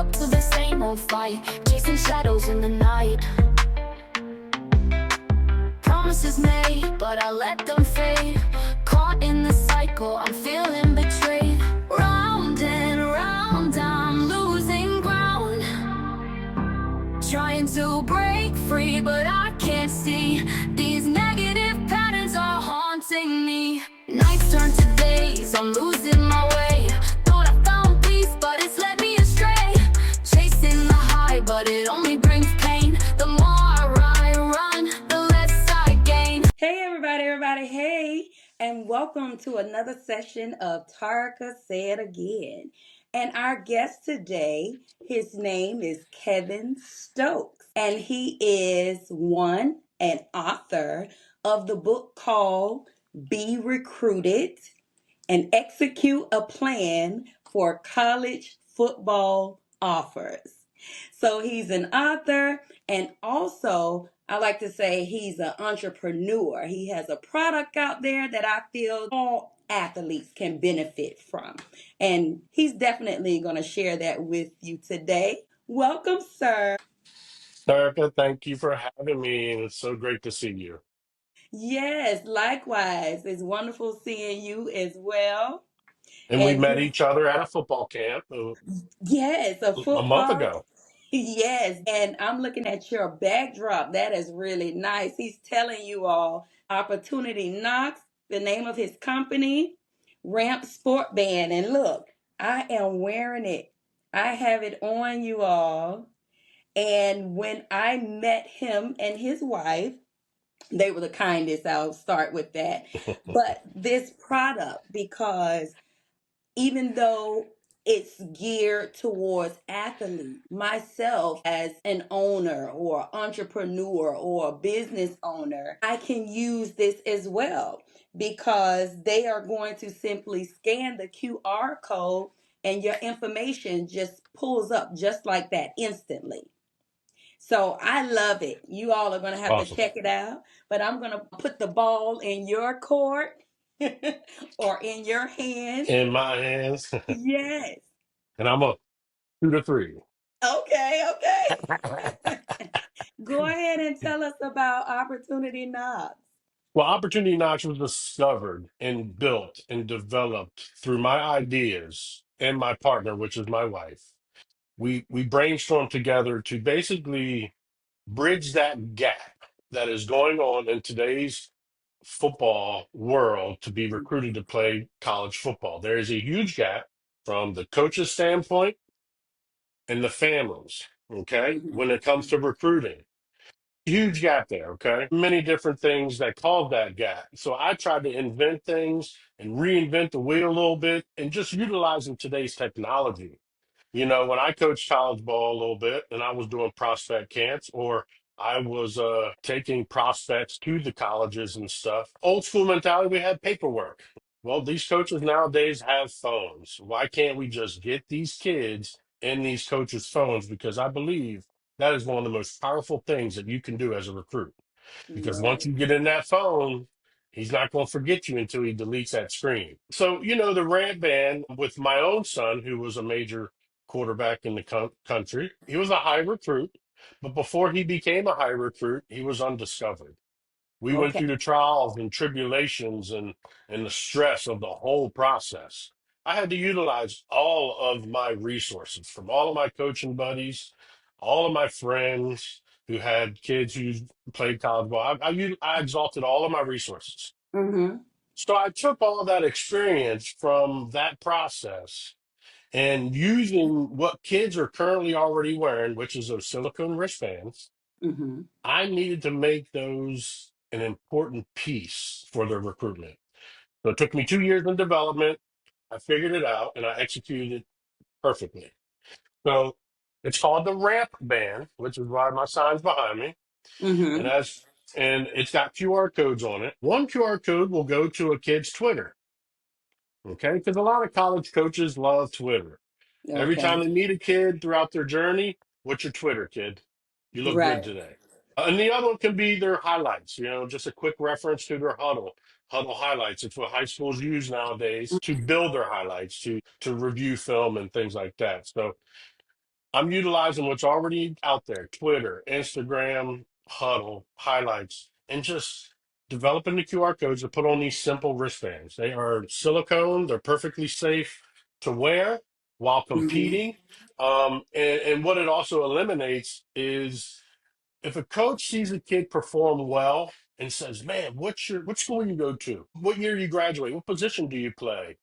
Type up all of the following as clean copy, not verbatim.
up to the same old fight, chasing shadows in the night. Promises made, but I let them fade. Caught in the cycle, I'm feeling betrayed. Round and round, I'm losing ground. Trying to break free, but I can't see. These negative patterns are haunting me. Nights turn to days, I'm losing my way. Thought I found peace, but it's led me astray. Chasing the high, but it only brings pain. The more I run, the less I gain. Hey everybody, hey, and welcome to another session of Tarka Said Again. And our guest today, his name is Kevin Stokes, and he is an author of the book called Be Recruited and Execute a Plan for College Football Offers. So he's an author, and also I like to say he's an entrepreneur. He has a product out there that I feel all athletes can benefit from. And he's definitely going to share that with you today. Welcome, sir. Erica, thank you for having me, and it's so great to see you. Yes, likewise. It's wonderful seeing you as well. And we And met each other at a football camp yes, a a month football. ago. Yes, and I'm looking at your backdrop. That is really nice. He's telling you all Opportunity Knoxx, the name of his company, Ramp Sport Band. And look, I am wearing it. I have it on, you all. And when I met him and his wife, they were the kindest. I'll start with that. But this product, because even though it's geared towards athletes, myself as an owner or entrepreneur or a business owner, I can use this as well because they are going to simply scan the QR code and your information just pulls up just like that instantly. So I love it. You all are going to have to Awesome. check it out, but I'm going to put the ball in your court or in your hands. In my hands, Yes. and I'm a 2 to 3. Okay. Go ahead and tell us about Opportunity Knobs. Well, Opportunity Knox was discovered and built and developed through my ideas and my partner, which is my wife. We brainstormed together to basically bridge that gap that is going on in today's football world to be recruited to play college football. There is a huge gap from the coach's standpoint and the families, okay, Mhm. when it comes to recruiting. Huge gap there, okay? Many different things that cause that gap. So I tried to invent things and reinvent the wheel a little bit and just utilizing today's technology. When I coached college ball a little bit and I was doing prospect camps or I was taking prospects to the colleges and stuff, old school mentality, we had paperwork. Well, these coaches nowadays have phones. Why can't we just get these kids in these coaches' phones? Because I believe that is one of the most powerful things that you can do as a recruit. Because once Right. you get in that phone, he's not going to forget you until he deletes that screen. So, the rant band with my own son, who was a major quarterback in the country, he was a high recruit. But before he became a high recruit, he was undiscovered. We went Okay. through the trials and tribulations and the stress of the whole process. I had to utilize all of my resources from all of my coaching buddies, all of my friends who had kids who played college ball. I exalted all of my resources. Mm-hmm. So I took all that experience from that process and using what kids are currently already wearing, which is those silicone wristbands. Mm-hmm. I needed to make those an important piece for their recruitment. So it took me 2 years in development. I figured it out and I executed it perfectly. So it's called the Ramp Band, which is why my sign's behind me. And Mm-hmm. as and it's got QR codes on it. One QR code will go to a kid's Twitter. Okay, because a lot of college coaches love Twitter. Every time Okay. they meet a kid throughout their journey, what's your Twitter, kid? You look good Right. today. And the other one can be their highlights, just a quick reference to their huddle highlights. It's what high schools use nowadays to build their highlights, to review film and things like that. So I'm utilizing what's already out there: Twitter, Instagram, Huddle, highlights, and just developing the QR codes to put on these simple wristbands. They are silicone, they're perfectly safe to wear while Mhm. competing. And what it also eliminates is if a coach sees a kid perform well and says, "Man, what school you go to? What year you graduate? What position do you play?"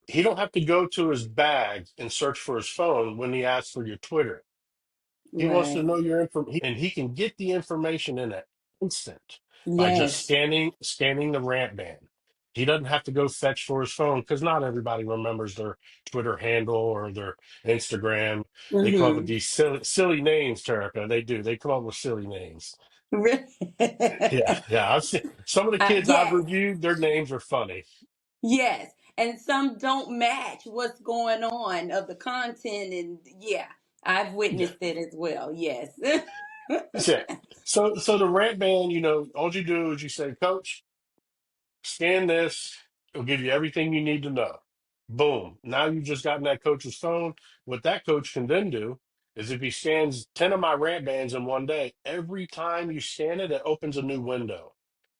He don't have to go to his bag and search for his phone when he asks for your Twitter. He wants to Right. know your information, and he can get the information in an instant by just Yes. scanning the ramp band. He doesn't have to go fetch for his phone because not everybody remembers their Twitter handle or their Instagram. They come up with Mm-hmm. these silly names, Terica. They do. They come up with silly names. Really? Yeah, yeah. I've seen some of the kids I've Yes. reviewed. Their names are funny. Yes. And some don't match what's going on of the content. And yeah, I've Yeah, witnessed it as well. Yes. that's it. So the ramp band, all you do is you say, "Coach, scan this. It'll give you everything you need to know." Boom. Now you've just gotten that coach's phone. What that coach can then do is if he scans 10 of my rant bands in one day, every time you scan it, it opens a new window.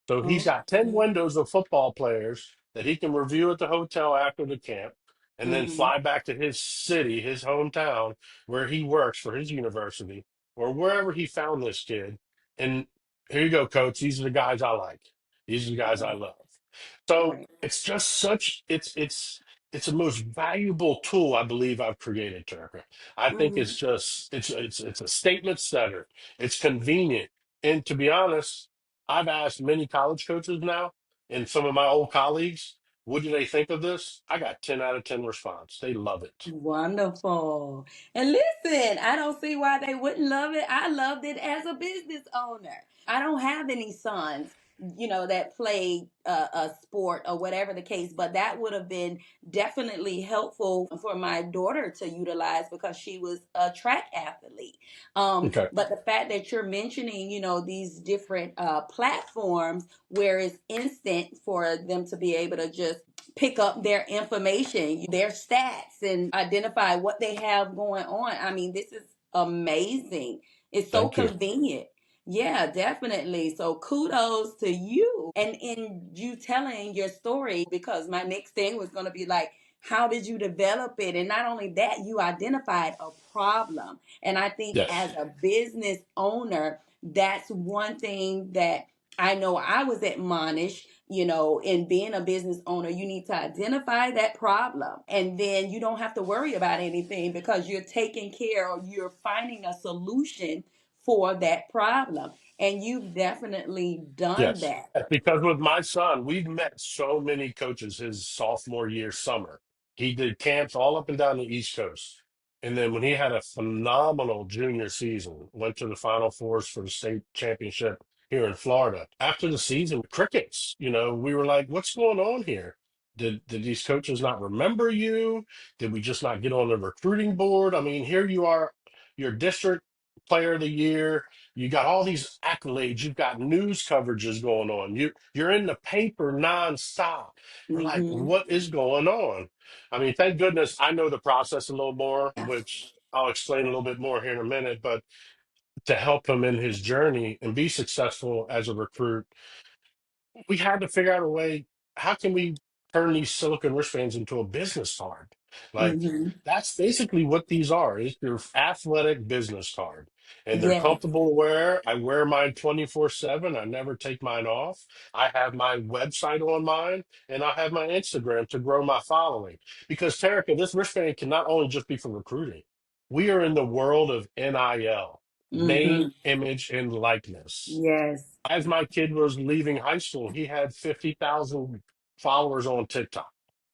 So he's got 10 Okay. windows of football players that he can review at the hotel after the camp and then Mm-hmm. fly back to his city, his hometown, where he works for his university or wherever he found this kid. And here you go, coach. These are the guys I like. These are the guys I Right. love. So Right. it's just such it's the most valuable tool I believe I've created, Turker. I think Mm-hmm. it's just it's a statement setter. It's convenient. And to be honest, I've asked many college coaches now and some of my old colleagues, what do they think of this? I got 10 out of 10 response. They love it. Wonderful. And listen, I don't see why they wouldn't love it. I loved it as a business owner. I don't have any sons, that play a sport or whatever the case, but that would have been definitely helpful for my daughter to utilize because she was a track athlete. Okay. But the fact that you're mentioning, these different platforms where it's instant for them to be able to just pick up their information, their stats, and identify what they have going on. I mean, this is amazing. It's so Thank you. convenient. Yeah, definitely. So kudos to you. And in you telling your story, because my next thing was going to be like, how did you develop it? And not only that, you identified a problem. And I think Yes. as a business owner, that's one thing that I know I was admonished, in being a business owner. You need to identify that problem and then you don't have to worry about anything because you're taking care or you're finding a solution for that problem. And you've definitely done Yes. that. Because with my son, we've met so many coaches his sophomore year summer. He did camps all up and down the East Coast. And then when he had a phenomenal junior season, went to the Final Fours for the state championship here in Florida. After the season, crickets, we were like, what's going on here? Did these coaches not remember you? Did we just not get on the recruiting board? I mean, here you are, your district player of the year, you got all these accolades. You've got news coverages going on. You're in the paper nonstop. We're like, Mm-hmm. what is going on? I mean, thank goodness I know the process a little more, which I'll explain a little bit more here in a minute. But to help him in his journey and be successful as a recruit, we had to figure out a way. How can we turn these silicon wristbands into a business card? Like Mm-hmm. that's basically what these are. Is your athletic business card, and they're Yes. comfortable to wear. I wear mine 24/7. I never take mine off. I have my website on mine, and I have my Instagram to grow my following. Because Terica, this wristband can not only just be for recruiting. We are in the world of NIL, Mm-hmm. name, image, and likeness. Yes. As my kid was leaving high school, he had 50,000 followers on TikTok.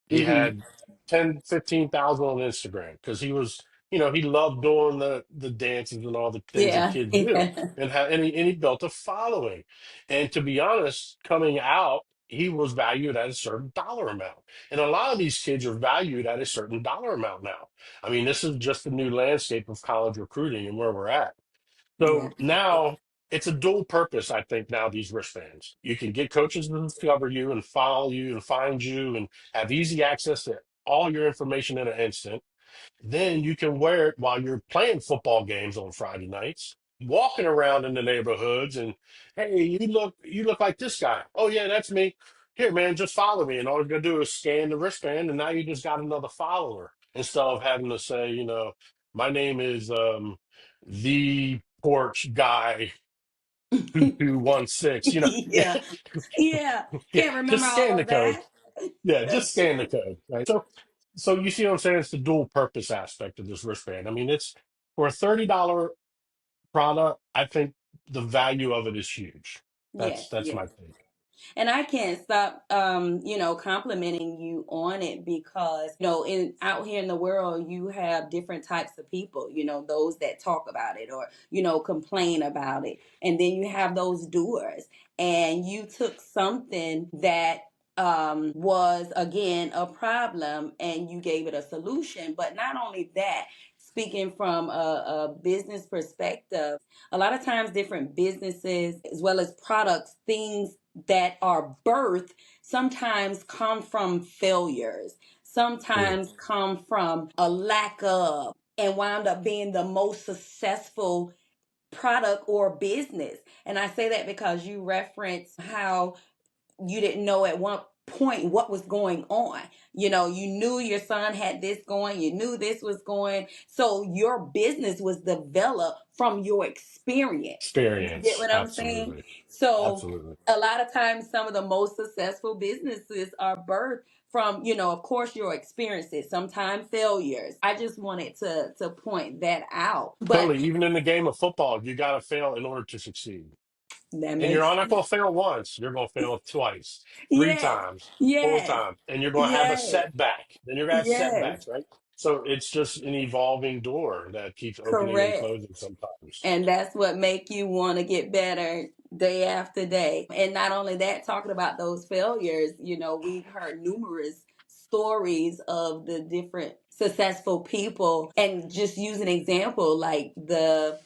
He Mm-hmm. had 10, 15,000 on Instagram because he loved doing the dances and all the things that Yeah. kids do. Yeah. And he built a following. And to be honest, coming out, he was valued at a certain dollar amount. And a lot of these kids are valued at a certain dollar amount now. I mean, this is just the new landscape of college recruiting and where we're at. Yeah. So now it's a dual purpose, I think, now these wristbands. You can get coaches to discover you and follow you and find you and have easy access to all your information in an instant. Then you can wear it while you're playing football games on Friday nights, walking around in the neighborhoods, and hey, you look like this guy. Oh yeah, that's me. Here, man, just follow me. And all you're gonna do is scan the wristband, and now you just got another follower instead of having to say, my name is the porch guy 2216. Yeah. Yeah. Yeah, Can't remember just all scan the of code. that. Yeah, just scan the code, right? So you see what I'm saying? It's the dual purpose aspect of this wristband. I mean, it's for a $30 product, I think the value of it is huge. Yes, That's yes. my take. And I can't stop complimenting you on it because, in out here in the world you have different types of people, those that talk about it or, complain about it. And then you have those doers. And you took something that was again a problem and you gave it a solution. But not only that, speaking from a business perspective, a lot of times different businesses as well as products, things that are birthed sometimes come from failures, Mm. sometimes come from a lack of, and wound up being the most successful product or business. And I say that because you reference how you didn't know at one point what was going on. You knew your son had this going, you knew this was going. So your business was developed from your experience. You get Experience, what I'm saying? absolutely, So absolutely. a lot of times, some of the most successful businesses are birthed from, of course, your experiences, sometimes failures. I just wanted to point that out. But Totally. Even in the game of football, you got to fail in order to succeed. that And you're makes not going to fail once. You're going to fail twice, three yes, times, four yes, times, and you're going to have a yes, setback. Then you're going to have yes. setbacks, right? So it's just an evolving door that keeps opening and Correct. closing sometimes. And that's what make you want to get better day after day. And not only that, talking about those failures, we've heard numerous stories of the different successful people. And just use an example like the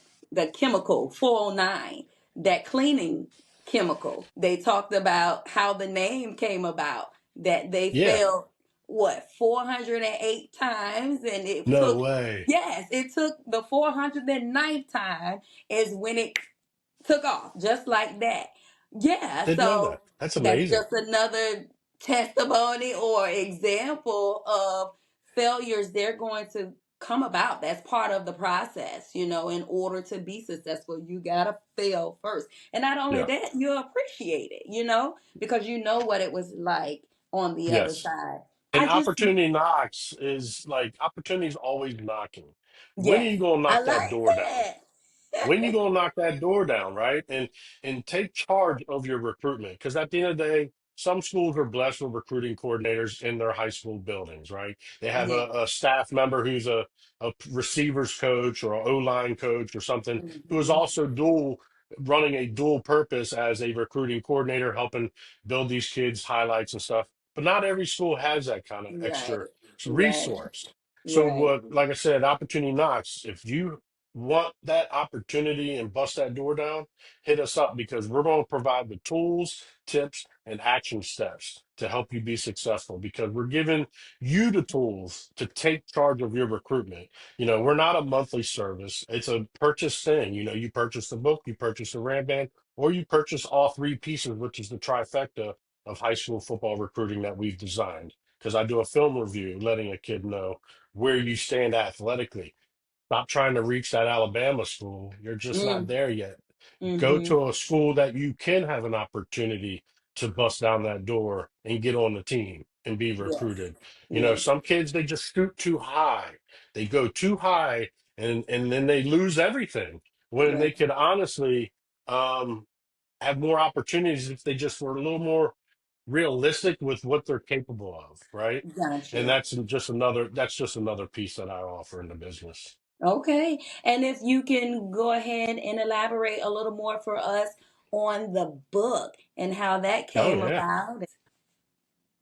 chemical 409, that cleaning chemical. They talked about how the name came about, that they Yeah. failed what 408 times, and it No took, way. yes, it took the 409th time is when it took off, just like that. Yeah, Didn't know so that. That's that's amazing. just another testimony or example of failures. They're going to come about. That's part of the process. In order to be successful, you gotta fail first. And not only Yeah. that, you appreciate it, because you know what it was like on the other Yes. side. And I just, opportunity knocks is like opportunity's always knocking. When are yes, you gonna I knock that like door down? that. When you gonna knock that door down, right? And take charge of your recruitment. Because at the end of the day, some schools are blessed with recruiting coordinators in their high school buildings, right? They have Yeah. a staff member who's a receivers coach or an O-line coach or something who is Mhm. also running a dual purpose as a recruiting coordinator, helping build these kids' highlights and stuff. But not every school has that kind of Right, extra right, resource. So right. what, like I said, opportunity knocks. If you want that opportunity and bust that door down, hit us up because we're going to provide the tools, tips, and action steps to help you be successful because we're giving you the tools to take charge of your recruitment. We're not a monthly service, it's a purchase thing. You purchase the book, you purchase the RAM band, or you purchase all three pieces, which is the trifecta of high school football recruiting that we've designed. Because I do a film review letting a kid know where you stand athletically. Stop trying to reach that Alabama school. You're just not Mm, there yet. Go mm-hmm. to a school that you can have an opportunity to bust down that door and get on the team and be Yes, recruited. yes. Some kids they just scoot too high. They go too high and then they lose everything when they Right. could honestly um, have more opportunities if they just were a little more realistic with what they're capable of, right? Got And you. that's just another piece that I offer in the business. Okay. And if you can go ahead and elaborate a little more for us on the book and how that Oh came yeah. about.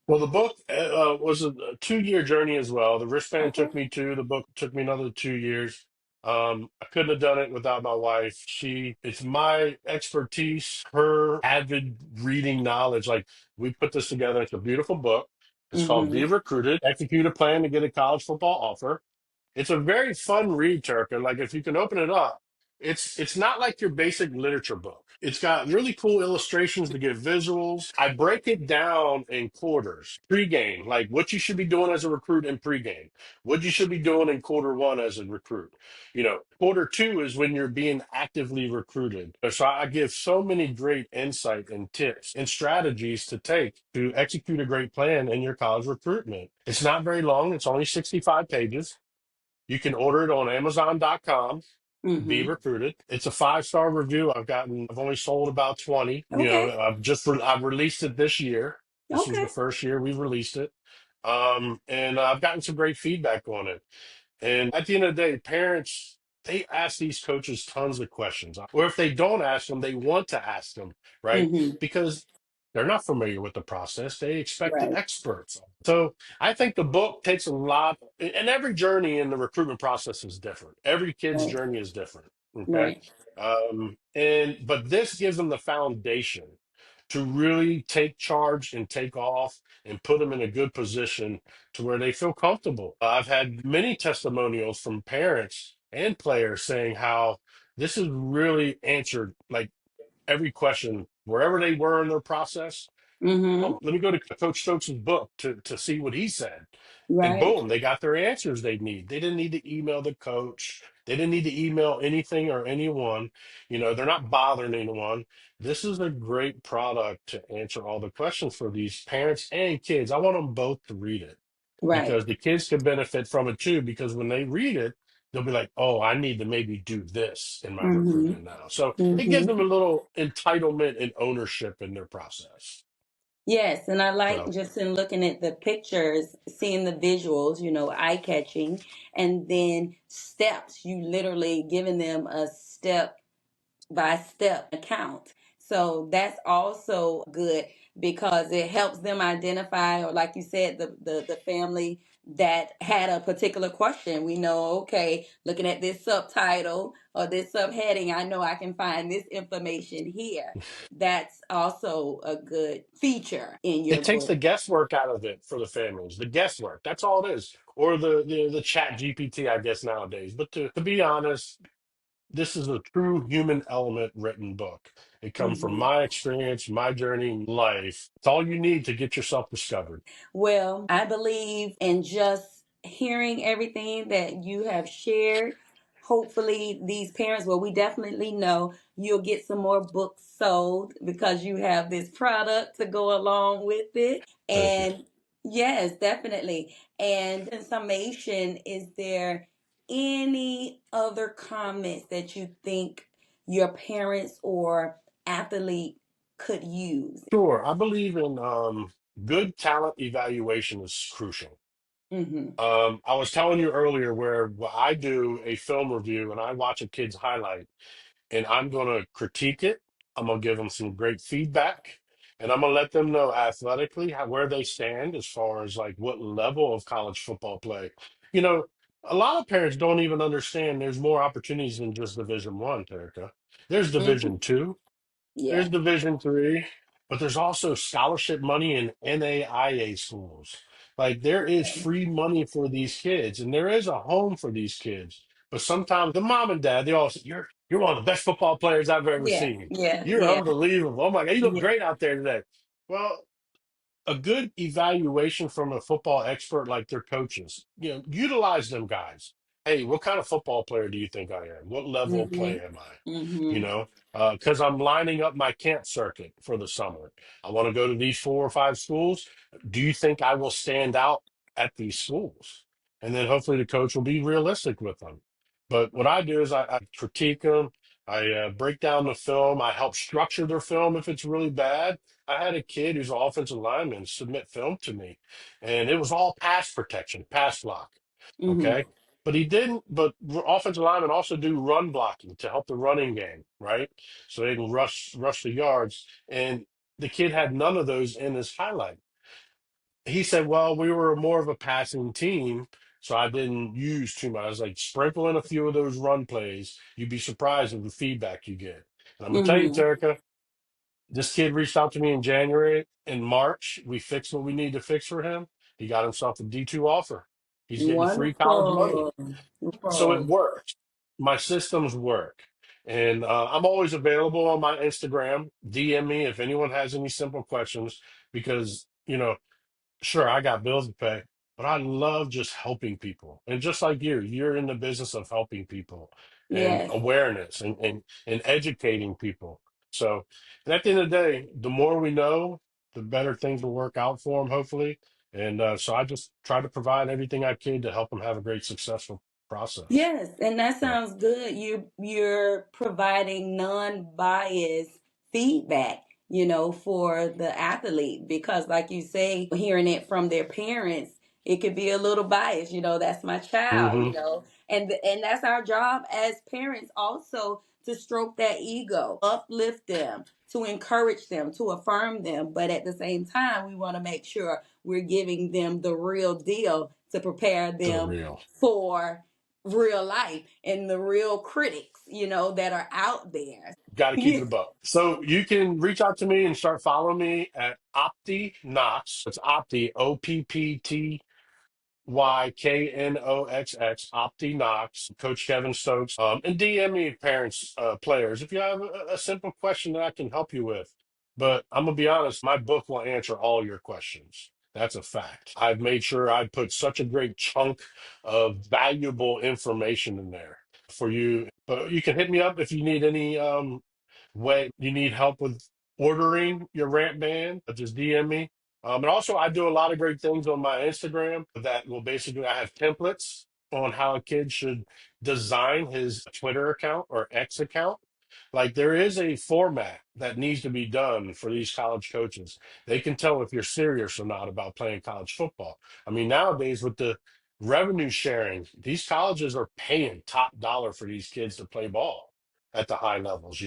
Well, the book was a 2-year journey as well. The wristband Okay. took me two. The book took me another 2 years. I couldn't have done it without my wife. It's my expertise, her avid reading knowledge. Like we put this together. It's a beautiful book. It's called Mm-hmm. Be Recruited, Execute a Plan to Get a College Football Offer. It's a very fun read, Turka. Like if you can open it up, it's not like your basic literature book. It's got really cool illustrations to give visuals. I break it down in quarters. Pre-game, like what you should be doing as a recruit in pre-game, what you should be doing in quarter one as a recruit. Quarter two is when you're being actively recruited. So I give so many great insight and tips and strategies to take to execute a great plan in your college recruitment. It's not very long. It's only 65 pages. You can order it on Amazon.com. Be Mm-hmm. recruited. It's a 5-star review. I've only sold about 20. Okay. I've released it this year. This was Okay. the first year we've released it. And I've gotten some great feedback on it. And at the end of the day, parents, they ask these coaches tons of questions. Or if they don't ask them, they want to ask them, right? Mm-hmm. Because they're not familiar with the process. They expect the Right. experts. So I think the book takes a lot, and every journey in the recruitment process is different. Every kid's Right. journey is different. Okay. Right. But this gives them the foundation to really take charge and take off and put them in a good position to where they feel comfortable. I've had many testimonials from parents and players saying how this has really answered like every question wherever they were in their process. Mm-hmm. Oh, let me go to Coach Stokes' book to see what he said. And Right. boom, they got their answers they need. They didn't need to email the coach. They didn't need to email anything or anyone. They're not bothering anyone. This is a great product to answer all the questions for these parents and kids. I want them both to read it Right. because the kids can benefit from it too. Because when they read it, they'll be like, oh, I need to maybe do this in my Mm-hmm. recruitment now. So it gives them Mm-hmm. a little entitlement and ownership in their process. Yes, and I like So. just in looking at the pictures, seeing the visuals, eye catching, and then steps. You literally giving them a step by step account. So that's also good because it helps them identify, or like you said, the family that had a particular question. We know, okay, looking at this subtitle or this subheading, I know I can find this information here. That's also a good feature in your It takes book. the guesswork out of it for the families. The guesswork, that's all it is. Or the chat GPT, I guess, nowadays. But to be honest, this is a true human element written book. It comes from Mhm. my experience, my journey in life. It's all you need to get yourself discovered. Well, I believe in just hearing everything that you have shared. Hopefully, these parents, well, we definitely know you'll get some more books sold because you have this product to go along with it. Thank you. And yes, definitely. And in summation, is there any other comments that you think your parents or athlete could use? Sure. I believe in good talent evaluation is crucial. Mm-hmm. I was telling you earlier where I do a film review and I watch a kid's highlight and I'm going to critique it. I'm going to give them some great feedback, and I'm going to let them know athletically where they stand as far as like what level of college football play. You know, a lot of parents don't even understand there's more opportunities than just Division One, Terica. There's Mm-hmm. Division Two. Yeah. There's Division Three, but there's also scholarship money in NAIA schools. Like there is free money for these kids, and there is a home for these kids. But sometimes the mom and dad, they all say, "You're one of the best football players I've ever Yeah, seen. yeah, You're yeah, unbelievable. Oh my God, you look yeah. great out there today." Well, a good evaluation from a football expert like their coaches, utilize them guys. Hey, what kind of football player do you think I am? What level of Mm-hmm. play am I? You Mm-hmm. know, because I'm lining up my camp circuit for the summer. I want to go to these 4 or 5 schools. Do you think I will stand out at these schools? And then hopefully the coach will be realistic with them. But what I do is I critique them. I break down the film. I help structure their film if it's really bad. I had a kid who's an offensive lineman submit film to me, and it was all pass protection, pass block. Mm-hmm. Okay. But he didn't, but offensive linemen also do run blocking to help the running game, right? So they can rush the yards. And the kid had none of those in his highlight. He said, well, we were more of a passing team, so I didn't use too much. I was like, sprinkle in a few of those run plays. You'd be surprised with the feedback you get. And I'm gonna tell you, Mm-hmm. Terica, this kid reached out to me in January. In March, we fixed what we need to fix for him. He got himself a D2 offer. He's getting free college money. Wonderful. So it Wonderful. works. My systems work. And I'm always available on my Instagram. DM me if anyone has any simple questions because, sure, I got bills to pay, but I love just helping people. And just like you're in the business of helping people and Yes. awareness and educating people. So, and at the end of the day, the more we know, the better things will work out for them, hopefully. And so I just try to provide everything I can to help them have a great, successful process. Yes, and that So, sounds good. You're providing non-biased feedback, for the athlete because like you say, hearing it from their parents, it could be a little biased, that's my child, hmm and that's our job as parents also to stroke that ego, uplift them, to encourage them, to affirm them, but at the same time, we want to make sure we're giving them the real deal to prepare the them real. for real life and the real critics, that are out there. Got to keep it Yeah. above. So you can reach out to me and start following me at Opti Knox. It's Opti, OPPTYKNOXX, Opti Knox, Coach Kevin Stokes. And DM me, parents, players, if you have a simple question that I can help you with. But I'm going to be honest, my book will answer all your questions. That's a fact. I've made sure I put such a great chunk of valuable information in there for you. But you can hit me up if you need any way you need help with ordering your rant band, just DM me. And also, I do a lot of great things on my Instagram that will basically, I have templates on how a kid should design his Twitter account or X account. Like there is a format that needs to be done for these college coaches. They can tell if you're serious or not about playing college football. I mean, nowadays with the revenue sharing, these colleges are paying top dollar for these kids to play ball at the high levels.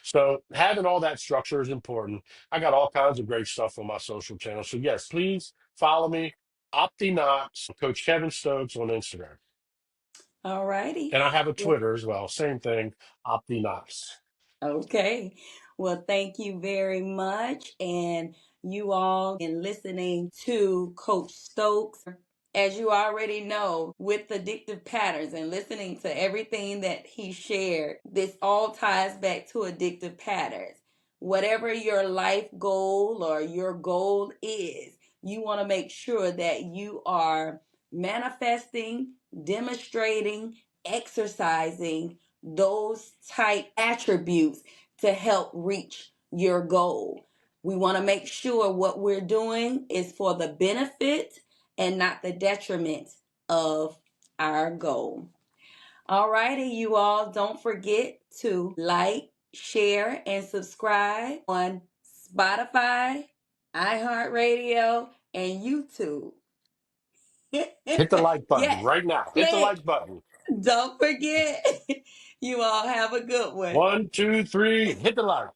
So having all that structure is important. I got all kinds of great stuff on my social channels. So yes, please follow me, OptiKnox, Coach Kevin Stokes on Instagram. All righty. And I have a Twitter as well. Same thing, OptiKnox. Okay. Well, thank you very much. And you all in listening to Coach Stokes. As you already know, with addictive patterns and listening to everything that he shared, this all ties back to addictive patterns. Whatever your life goal or your goal is, you want to make sure that you are manifesting, demonstrating, exercising those type attributes to help reach your goal. We want to make sure what we're doing is for the benefit and not the detriment of our goal. All righty, you all, don't forget to like, share, and subscribe on Spotify, iHeartRadio, and YouTube. Hit the like button Yes, right now. Hit the click. like button. Don't forget. You all have a good one. 1, 2, 3, hit the like.